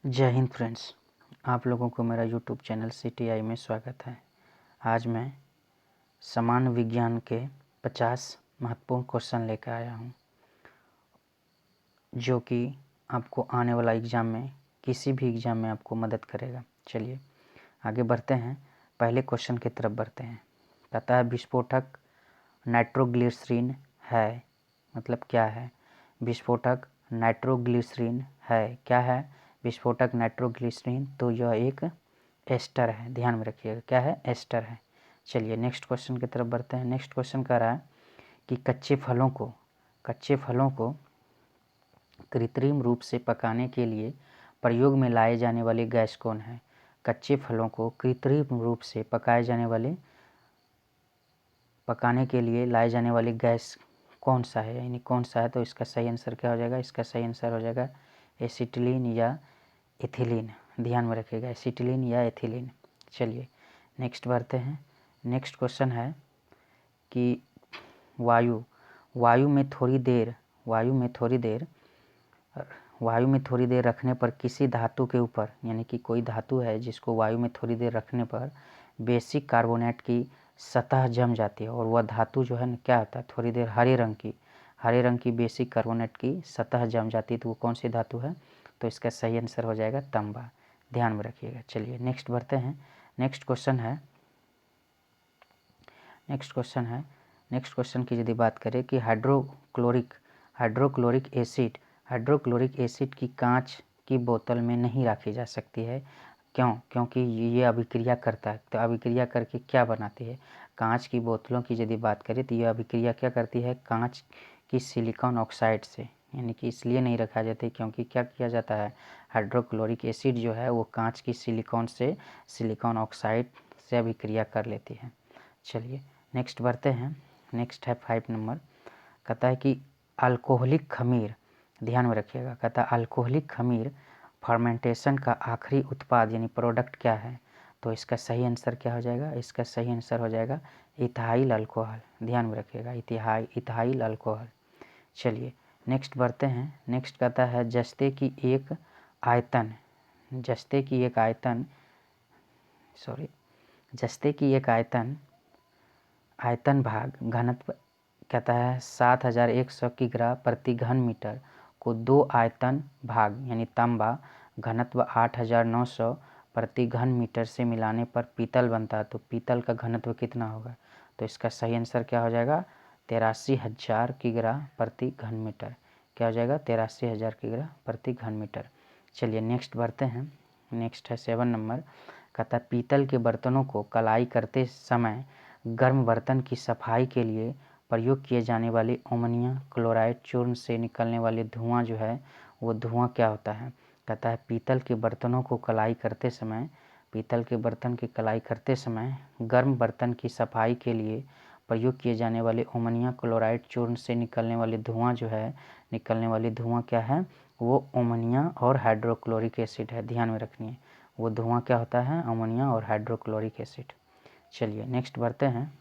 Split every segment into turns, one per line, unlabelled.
जय हिंद फ्रेंड्स, आप लोगों को मेरा यूट्यूब चैनल CTI में स्वागत है। आज मैं सामान्य विज्ञान के 50 महत्वपूर्ण क्वेश्चन लेकर आया हूं, जो कि आपको आने वाला एग्ज़ाम में किसी भी एग्ज़ाम में आपको मदद करेगा। चलिए आगे बढ़ते हैं, पहले क्वेश्चन की तरफ बढ़ते हैं। कहता है विस्फोटक नाइट्रोग्लिसरीन है, मतलब क्या है? विस्फोटक नाइट्रोग्लिसरीन है, क्या है? विस्फोटक नाइट्रोग्लिसरीन, तो यह एक एस्टर है। ध्यान में रखिएगा, क्या है? एस्टर है। चलिए नेक्स्ट क्वेश्चन की तरफ बढ़ते हैं। नेक्स्ट क्वेश्चन कह रहा है कि कच्चे फलों को कृत्रिम रूप से पकाने के लिए प्रयोग में लाए जाने वाली गैस कौन है? कच्चे फलों को कृत्रिम रूप से पकाने के लिए लाए जाने वाली गैस कौन सा है, यानी कौन सा है? तो इसका सही आंसर क्या हो जाएगा? इसका सही आंसर हो जाएगा एसिटिलीन या एथिलीन। ध्यान में रखिएगा, एसिटिलीन या एथिलीन। चलिए नेक्स्ट बढ़ते हैं। नेक्स्ट क्वेश्चन है कि वायु में थोड़ी देर रखने पर किसी धातु के ऊपर, यानी कि कोई धातु है जिसको वायु में थोड़ी देर रखने पर बेसिक कार्बोनेट की सतह जम जाती है, और वह धातु जो है ना क्या होता है? थोड़ी देर हरे रंग की बेसिक कार्बोनेट की सतह जम जाती है, तो वो कौन सी धातु है? तो इसका सही आंसर हो जाएगा तांबा। ध्यान में रखिएगा। चलिए नेक्स्ट बढ़ते हैं। नेक्स्ट क्वेश्चन की यदि बात करें कि हाइड्रोक्लोरिक एसिड की कांच की बोतल में नहीं रखी जा सकती है। क्यों? क्योंकि ये अभिक्रिया करता है। तो अभिक्रिया करके क्या बनाती है? कांच की बोतलों की यदि बात करें तो ये अभिक्रिया क्या करती है? कांच की सिलिकॉन ऑक्साइड से, यानी कि इसलिए नहीं रखा जाता क्योंकि क्या किया जाता है? हाइड्रोक्लोरिक एसिड जो है वो कांच की सिलिकॉन ऑक्साइड से अभिक्रिया कर लेती है। चलिए नेक्स्ट बढ़ते हैं। नेक्स्ट है 5 नंबर। कहता है कि अल्कोहलिक खमीर, ध्यान में रखिएगा, कहता है अल्कोहलिक खमीर फर्मेंटेशन का आखिरी उत्पाद यानी प्रोडक्ट क्या है? तो इसका सही आंसर क्या हो जाएगा? इसका सही आंसर हो जाएगा इथाइल अल्कोहल। ध्यान में रखिएगा, इथाइल अल्कोहल। चलिए नेक्स्ट बढ़ते हैं। नेक्स्ट कहता है जस्ते की एक आयतन भाग घनत्व, कहता है 7100 किग्रा प्रति घन मीटर को 2 आयतन भाग यानी तांबा घनत्व 8900 प्रति घन मीटर से मिलाने पर पीतल बनता है। तो पीतल का घनत्व कितना होगा? तो इसका सही आंसर क्या हो जाएगा? 83,000 किग्रा प्रति घन मीटर। क्या हो जाएगा? 83,000 किग्रा प्रति घन मीटर। चलिए नेक्स्ट बढ़ते हैं। नेक्स्ट है 7 नंबर। कहता है पीतल के बर्तनों को कलाई करते समय गर्म बर्तन की सफाई के लिए प्रयोग किए जाने वाले अमोनिया क्लोराइड चूर्ण से निकलने वाले धुआं जो है वो धुआं क्या होता है? कहता है पीतल के बर्तन की कलाई करते समय गर्म बर्तन की सफाई के लिए प्रयोग किए जाने वाले अमोनिया क्लोराइड चूर्ण से निकलने वाले धुआं क्या है? वो अमोनिया और हाइड्रोक्लोरिक एसिड है। ध्यान में रखनी है, वो धुआं क्या होता है? अमोनिया और हाइड्रोक्लोरिक एसिड। चलिए नेक्स्ट बढ़ते हैं।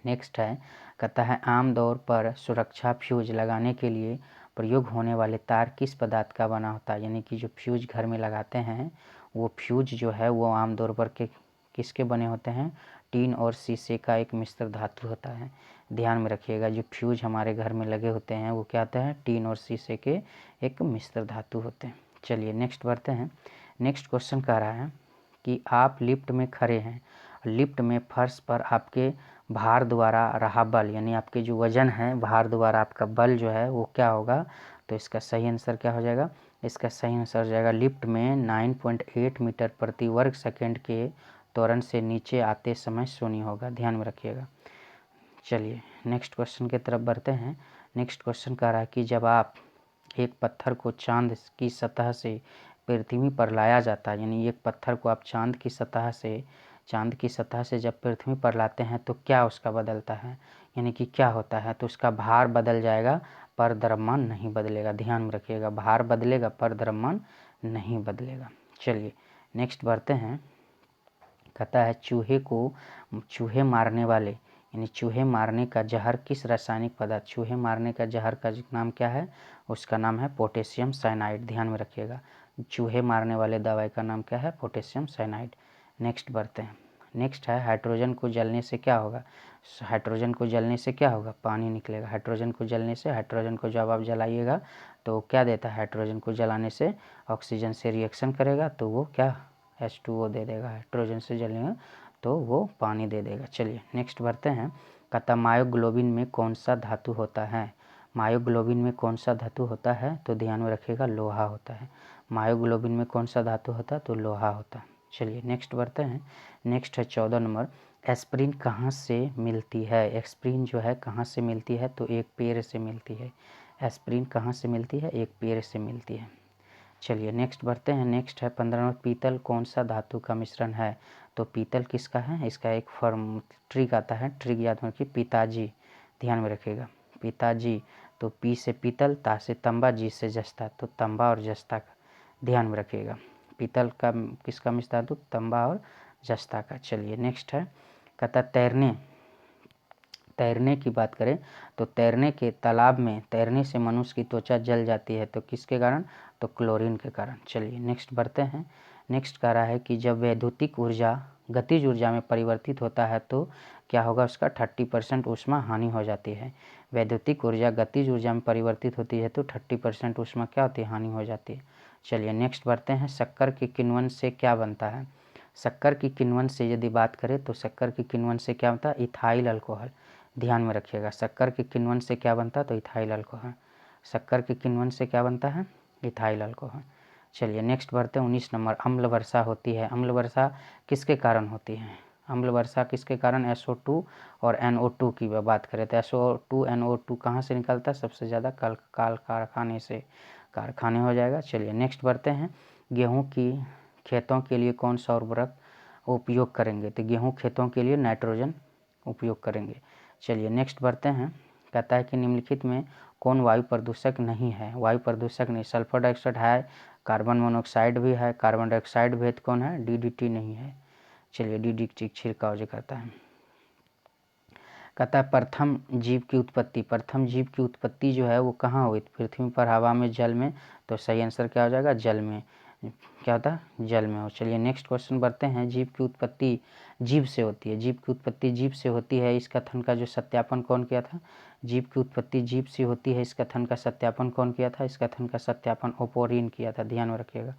नेक्स्ट है, कहता है आमतौर पर सुरक्षा फ्यूज लगाने के लिए प्रयोग होने वाले तार किस पदार्थ का बना होता है? यानी कि जो फ्यूज घर में लगाते हैं वो फ्यूज जो है वो आमतौर पर किसके बने होते हैं? टीन और शीशे का एक मिश्र धातु होता है। ध्यान में रखिएगा, जो फ्यूज हमारे घर में लगे होते हैं वो क्या होते हैं? टीन और शीशे के एक मिश्र धातु होते हैं। चलिए नेक्स्ट बढ़ते हैं। नेक्स्ट क्वेश्चन कह रहा है कि आप लिफ्ट में खड़े हैं, लिफ्ट में फर्श पर आपके भार द्वारा रहा बल, यानी आपके जो वजन है भार द्वारा आपका बल जो है वो क्या होगा? तो इसका सही आंसर क्या हो जाएगा? इसका सही आंसर हो जाएगा लिफ्ट में 9.8 मीटर प्रति वर्ग सेकंड के त्वरण से नीचे आते समय शून्य होगा। ध्यान में रखिएगा। चलिए नेक्स्ट क्वेश्चन की तरफ बढ़ते हैं। नेक्स्ट क्वेश्चन कह रहा है कि जब आप एक पत्थर को चांद की सतह से पृथ्वी पर लाया जाता है, यानी एक पत्थर को आप चांद की सतह से जब पृथ्वी पर लाते हैं तो क्या उसका बदलता है, यानी कि क्या होता है? तो उसका भार बदल जाएगा पर द्रव्यमान नहीं बदलेगा। ध्यान में रखिएगा, भार बदलेगा पर द्रव्यमान नहीं बदलेगा। चलिए नेक्स्ट बढ़ते हैं। कहता है चूहे मारने वाले यानी चूहे मारने का जहर किस रासायनिक पदार्थ, चूहे मारने का जहर का नाम क्या है, उसका नाम है पोटेशियम साइनाइड। ध्यान में रखिएगा, चूहे मारने वाले दवाई का नाम क्या है, पोटेशियम साइनाइड। नेक्स्ट बढ़ते हैं। नेक्स्ट है हाइड्रोजन को जलने से क्या होगा, हाइड्रोजन को जलने से क्या होगा, पानी निकलेगा। हाइड्रोजन को जलने से, हाइड्रोजन को जब आप जलाइएगा तो क्या देता है, हाइड्रोजन को जलाने से ऑक्सीजन से रिएक्शन करेगा तो वो क्या H2O दे देगा। हाइड्रोजन से जलेगा तो वो पानी दे देगा। चलिए नेक्स्ट बढ़ते हैं। कहता मायोग्लोबिन में कौन सा धातु होता है, मायोग्लोबिन में कौन सा धातु होता है, तो ध्यान में रखिएगा लोहा होता है। मायोग्लोबिन में कौन सा धातु होता है, तो लोहा होता है। चलिए नेक्स्ट बढ़ते हैं। नेक्स्ट है 14 नंबर, एस्प्रिन कहाँ से मिलती है, एस्प्रिन जो है कहाँ से मिलती है, तो एक पेड़ से मिलती है। एस्प्रिन कहाँ से मिलती है, एक पेड़ से मिलती है। चलिए नेक्स्ट बढ़ते हैं। नेक्स्ट है 15 नंबर, पीतल कौन सा धातु का मिश्रण है, तो पीतल किसका है, इसका एक फॉर्म ट्रिक आता है, ट्रिक याद रखिए, पिताजी। ध्यान में रखिएगा, पिताजी, तो पी से पीतल, ता से तंबा, जी से जस्ता, तो तंबा और जस्ता का ध्यान में रखिएगा। पीतल का किसका मिश्र धातु, तंबा और जस्ता का। चलिए नेक्स्ट है, कहता तैरने, तैरने की बात करें तो तैरने के तालाब में तैरने से मनुष्य की त्वचा जल जाती है, तो किसके कारण, तो क्लोरीन के कारण। चलिए नेक्स्ट बढ़ते हैं। नेक्स्ट कह रहा है कि जब वैद्युतिक ऊर्जा गतिज ऊर्जा में परिवर्तित होता है तो क्या होगा, उसका 30% ऊष्मा हानि हो जाती है। वैद्युतिक ऊर्जा गतिज ऊर्जा में परिवर्तित होती है तो 30% ऊष्मा क्या होती है, हानि हो जाती है। चलिए नेक्स्ट बढ़ते हैं। शक्कर के किण्वन से क्या बनता है, शक्कर की किण्वन से यदि बात करें तो शक्कर की किण्वन से क्या बनता है, इथाइल अल्कोहल। ध्यान में रखिएगा, शक्कर के किण्वन से क्या बनता है, तो इथाइल अल्कोहल। शक्कर के किण्वन से क्या बनता है, इथाइल अल्कोहल। चलिए नेक्स्ट बढ़ते हैं। 19 नंबर, अम्ल वर्षा होती है, अम्ल वर्षा किसके कारण होती है, अम्ल वर्षा किसके कारण, SO2 और NO2 की बात करें तो SO2 NO2 कहाँ से निकलता है, सबसे ज़्यादा कारखाने से, कारखाने हो जाएगा। चलिए नेक्स्ट बढ़ते हैं। गेहूँ की खेतों के लिए कौन सा उर्वरक उपयोग करेंगे, तो गेहूँ खेतों के लिए नाइट्रोजन उपयोग करेंगे। चलिए नेक्स्ट बढ़ते हैं। कहता है कि निम्नलिखित में कौन वायु प्रदूषक नहीं है, वायु प्रदूषक नहीं, सल्फर डाइऑक्साइड है, कार्बन मोनोऑक्साइड भी है, कार्बन डाइऑक्साइड भेद कौन है, DDT नहीं है। चलिए DDT छिड़काव जो करता है। कहता है प्रथम जीव की उत्पत्ति, प्रथम जीव की उत्पत्ति जो है वो कहाँ हुई, पृथ्वी पर, हवा में, जल में, तो सही आंसर क्या हो जाएगा, जल में। क्या होता है, जल में हो। चलिए नेक्स्ट क्वेश्चन बढ़ते हैं। जीव की उत्पत्ति जीव से होती है, जीव की उत्पत्ति जीव से होती है, इस कथन का जो सत्यापन कौन किया था, जीव की उत्पत्ति जीव से होती है, इस कथन का सत्यापन कौन किया था, इस कथन का सत्यापन ओपोरिन किया था। ध्यान में रखिएगा,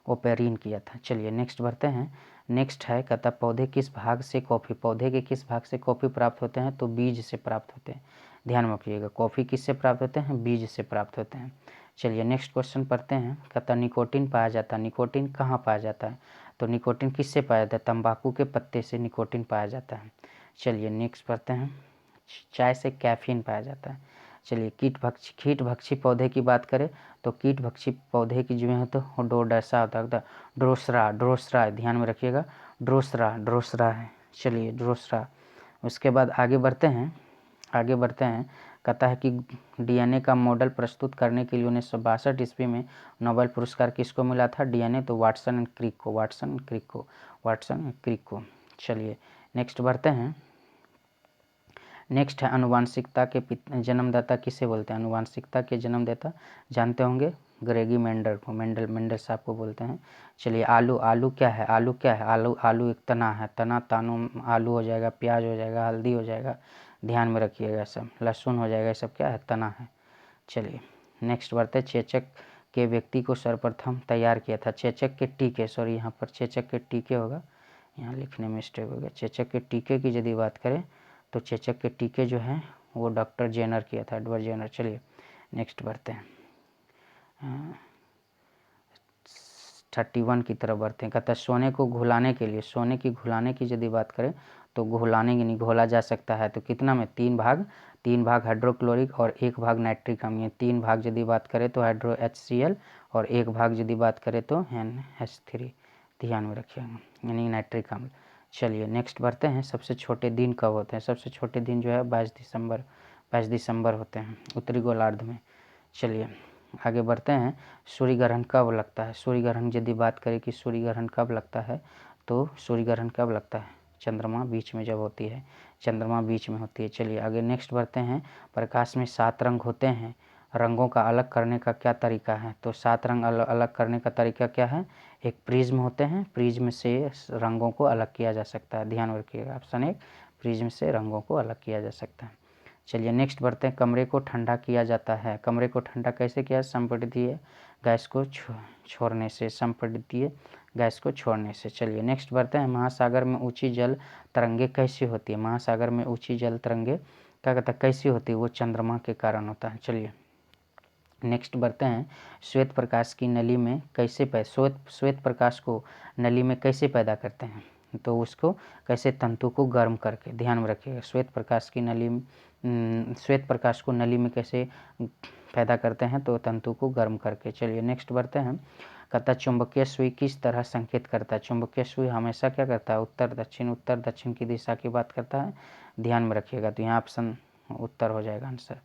ओपेरिन किया था। चलिए नेक्स्ट बढ़ते हैं। नेक्स्ट है, कहता पौधे किस भाग से कॉफ़ी, पौधे के किस भाग से कॉफ़ी प्राप्त होते हैं, तो बीज से प्राप्त होते हैं। ध्यान में रखिएगा, कॉफ़ी किससे प्राप्त होते हैं, बीज से प्राप्त होते हैं। चलिए नेक्स्ट क्वेश्चन पढ़ते हैं। कहता निकोटीन पाया जाता है, निकोटीन कहाँ पाया जाता है, तो निकोटीन किससे पाया जाता है, तंबाकू के पत्ते से निकोटीन पाया जाता है। चलिए नेक्स्ट पढ़ते हैं। चाय से कैफीन पाया जाता है। चलिए कीट भक्षी पौधे की बात करें तो कीट भक्षी पौधे की जो है तो डोडसा होता है, ड्रोसरा, ध्यान में रखिएगा, ड्रोसरा है। चलिए ड्रोसरा। उसके बाद आगे बढ़ते हैं। कहता है कि DNA का मॉडल प्रस्तुत करने के लिए 1962 ईस्वी में नोबेल पुरस्कार किसको मिला था, DNA, तो वाटसन एंड क्रिक को। चलिए नेक्स्ट बढ़ते हैं। नेक्स्ट है अनुवांशिकता के जन्मदाता किसे बोलते हैं, अनुवांशिकता के जन्मदाता जानते होंगे, ग्रेगी मेंडल को, मेंडल साहब को बोलते हैं। चलिए आलू क्या है, आलू एक तना है, तानू आलू हो जाएगा, प्याज हो जाएगा, हल्दी हो जाएगा, ध्यान में रखिएगा, सब लहसुन हो जाएगा, सब क्या है, तना है। चलिए नेक्स्ट बढ़ते, चेचक के व्यक्ति को सर्वप्रथम तैयार किया था, चेचक के टीके, सॉरी यहाँ पर चेचक के टीके होगा, यहाँ लिखने में मिस्टेक हो गया। चेचक के टीके की यदि बात करें तो चेचक के टीके जो हैं वो डॉक्टर जेनर किया था, एडवर्ड जेनर। चलिए नेक्स्ट बढ़ते हैं। 31 की तरफ बढ़ते हैं। कहता है सोने को घुलाने के लिए, सोने की घुलाने की यदि बात करें तो घुलाने की नहीं, घोला जा सकता है, तो कितना में, 3 भाग हाइड्रोक्लोरिक और 1 भाग नाइट्रिक अम्ल, 3 भाग यदि बात करें तो हाइड्रो HCl और 1 भाग यदि बात करें तो NH3, ध्यान में रखिएगा, यानी नाइट्रिक अम्ल। चलिए नेक्स्ट बढ़ते हैं। सबसे छोटे दिन कब होते हैं, सबसे छोटे दिन जो है 22 दिसंबर होते हैं उत्तरी गोलार्ध में। चलिए आगे बढ़ते हैं। सूर्य ग्रहण कब लगता है, सूर्य ग्रहण यदि बात करें कि सूर्य ग्रहण कब लगता है, तो सूर्य ग्रहण कब लगता है, चंद्रमा बीच में जब होती है, चंद्रमा बीच में होती है। चलिए आगे नेक्स्ट बढ़ते हैं। प्रकाश में 7 रंग होते हैं, रंगों का अलग करने का क्या तरीका है? तो 7 रंग अलग करने का तरीका क्या है? एक प्रिज्म होते हैं, प्रिज्म से रंगों को अलग किया जा सकता है। ध्यान रखिएगा, ऑप्शन 1 प्रिज्म से रंगों को अलग किया जा सकता है। चलिए नेक्स्ट बढ़ते हैं। कमरे को ठंडा किया जाता है, कमरे को ठंडा कैसे किया? संपीड़ित गैस को छोड़ने से, संपीड़ित गैस को छोड़ने से। चलिए नेक्स्ट बढ़ते हैं। महासागर में ऊंची जल तरंगे कैसी होती है? महासागर में ऊंची जल तरंगे क्या कहता है कैसी होती है? वो चंद्रमा के कारण होता है। चलिए नेक्स्ट बढ़ते हैं। श्वेत प्रकाश की नली में कैसे श्वेत प्रकाश को नली में कैसे पैदा करते हैं? तो उसको कैसे? तंतु को गर्म करके। ध्यान में रखिएगा, श्वेत प्रकाश को नली में कैसे पैदा करते हैं? तो तंतु को गर्म करके। चलिए नेक्स्ट बढ़ते हैं। कहता चुंबकीय सुई किस तरह संकेत करता है? चुंबकीय सुई हमेशा क्या करता है? उत्तर दक्षिण की दिशा की बात करता है। ध्यान में रखिएगा, तो यहाँ ऑप्शन उत्तर हो जाएगा आंसर।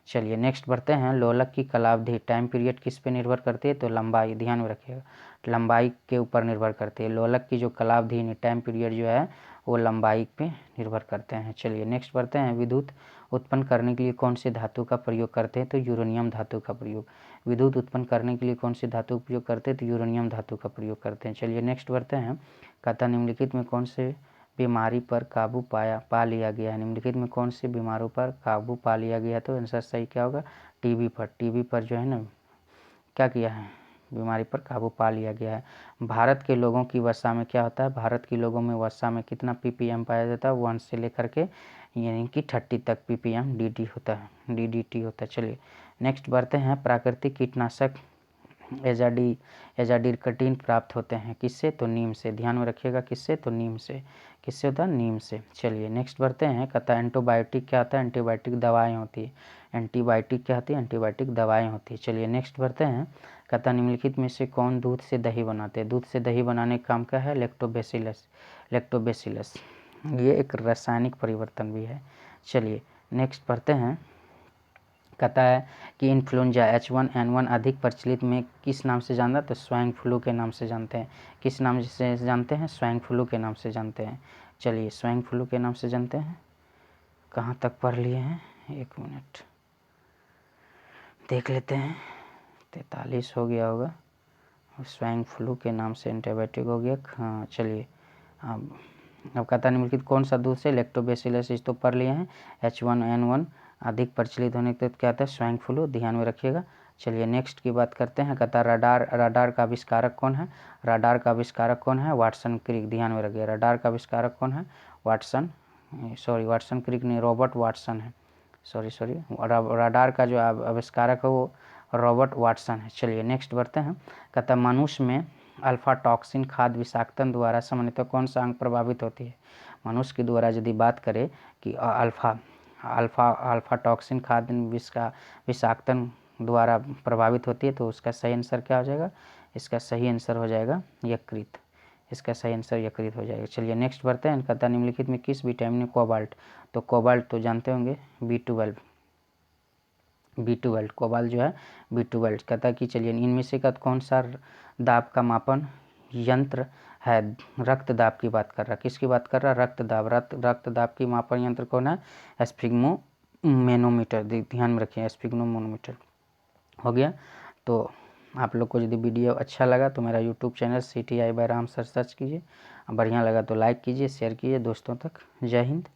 चलिए नेक्स्ट बढ़ते हैं। लोलक की कालावधि टाइम पीरियड किस पे निर्भर करती है? तो लंबाई। ध्यान में रखिएगा, लंबाई के ऊपर निर्भर करती है। लोलक की जो कालावधि टाइम पीरियड जो है वो लंबाई पे निर्भर करते हैं। चलिए नेक्स्ट बढ़ते हैं। विद्युत उत्पन्न करने के लिए कौन सी धातु का प्रयोग करते हैं? तो यूरेनियम धातु का प्रयोग। विद्युत उत्पन्न करने के लिए कौन सी धातु का प्रयोग करते हैं? तो यूरेनियम धातु का प्रयोग करते हैं। चलिए नेक्स्ट बढ़ते हैं। कहता निम्नलिखित में कौन से बीमारी पर काबू पा लिया गया है? निम्नलिखित में कौन सी बीमारों पर काबू पा लिया गया है? तो आंसर सही क्या होगा? टीबी पर। टीबी पर जो है ना क्या किया है? बीमारी पर काबू पा लिया गया है। भारत के लोगों की वसा में क्या होता है? भारत के लोगों में वसा में कितना ppm पाया जाता है? 1 से लेकर के यानी कि 30 तक ppm DDT होता है। चलिए नेक्स्ट बढ़ते हैं। प्राकृतिक कीटनाशक एजाडिरकटिन प्राप्त होते हैं किससे? तो नीम से। ध्यान में रखिएगा, किससे? तो नीम से। किससे होता है? नीम से। चलिए नेक्स्ट बढ़ते हैं। कहता है एंटीबायोटिक क्या होता है? एंटीबायोटिक दवाएं होती है। एंटीबायोटिक क्या होती है? एंटीबायोटिक दवाएं होती है। चलिए नेक्स्ट बढ़ते हैं। कहता निम्नलिखित में से कौन दूध से दही बनाते हैं? दूध से दही बनाने का काम क्या है? लैक्टोबैसिलस। ये एक रासायनिक परिवर्तन भी है। चलिए नेक्स्ट पढ़ते हैं। कहता है कि इन्फ्लुएंजा H1N1 अधिक प्रचलित में किस नाम से जानता है? तो स्वाइन फ्लू के नाम से जानते हैं। किस नाम से जानते हैं? स्वाइन फ्लू के नाम से जानते हैं। चलिए स्वाइन फ्लू के नाम से जानते हैं। कहाँ तक पढ़ लिए हैं? 1 मिनट देख लेते हैं। 43 हो गया होगा। स्वाइन फ्लू के नाम से एंटीबायोटिक हो गया। हाँ चलिए अब कहता है निम्नलिखित कौन सा दूध से? लैक्टोबैसिलस तो पढ़ लिए हैं। H1N1 अधिक प्रचलित होने के क्या होता है? Swine flu. ध्यान में रखिएगा। चलिए नेक्स्ट की बात करते हैं। कहता है रडार का आविष्कारक कौन है? रडार का आविष्कारक कौन है? Watson Crick. ध्यान में रखिएगा, रडार का आविष्कारक कौन है? वाटसन क्रिक नहीं, रॉबर्ट वाटसन है। सॉरी रडार का जो आविष्कारक है वो रॉबर्ट वाटसन है। चलिए नेक्स्ट बढ़ते हैं। कहता है मनुष्य में अल्फा टॉक्सिन खाद्य विषाक्तन द्वारा सामान्यतः कौन सा अंग प्रभावित होती है? मनुष्य के द्वारा यदि बात करें कि अल्फा टॉक्सिन खाद्य विषाक्तन द्वारा प्रभावित होती है तो उसका सही आंसर क्या हो जाएगा? इसका सही आंसर हो जाएगा यकृत। इसका सही आंसर यकृत हो जाएगा। चलिए नेक्स्ट बढ़ते हैं। कहता है निम्नलिखित में किस विटामिन में कोबाल्ट? तो कोबाल्ट तो जानते होंगे B12 कोबाल्ट जो है B12। कहता है कि चलिए इनमें से कौन सा दाब का मापन यंत्र है? रक्त दाब की बात कर रहा है। किसकी बात कर रहा है? रक्त दाब की मापन यंत्र कौन है? स्फिग्मोमेनोमीटर। ध्यान में रखिए, स्फिग्मोमेनोमीटर हो गया। तो आप लोग को यदि वीडियो अच्छा लगा तो मेरा YouTube channel CTI by Ram sir search कीजिए। बढ़िया लगा तो लाइक कीजिए, शेयर कीजिए दोस्तों तक। जय हिंद।